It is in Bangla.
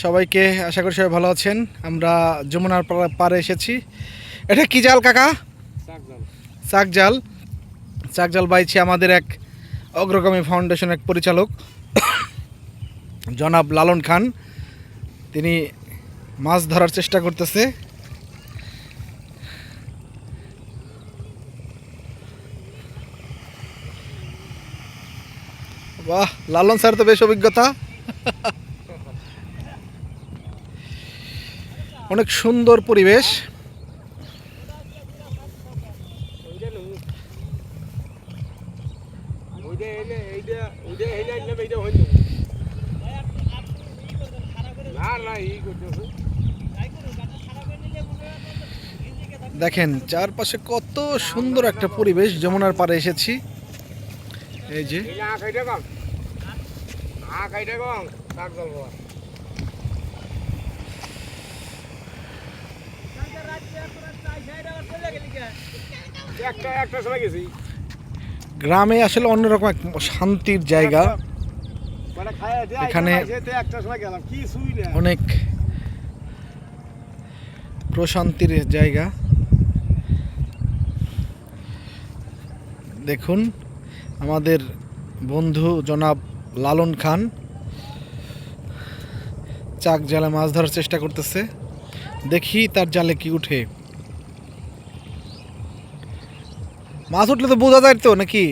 সবাইকে আশা করি সবাই ভালো আছেন। আমরা যমুনার পাড়ে এসেছি। এটা কি জাল কাকা? চাকজাল। চাকজাল বাইছে আমাদের এক অগ্রগামী ফাউন্ডেশন এক পরিচালক জনাব লালন খান। তিনি মাছ ধরার চেষ্টা করতেছে। বাহ, লালন স্যার তো বেশ অভিজ্ঞতা। অনেক সুন্দর পরিবেশ। দেখেন চারপাশে কত সুন্দর একটা পরিবেশ। যমুনার পাড়ে এসেছি। এই যে গ্রামে আসলে অন্যরকম এক শান্তির জায়গা। এখানে অনেক প্রশান্তির জায়গা। দেখুন আমাদের বন্ধু জনাব লালন খান চাক জালে মাছ ধরার চেষ্টা করতেছে। দেখি তার জালে কি উঠে। মাছ উঠলে তো বোঝা যায় তো নাকি?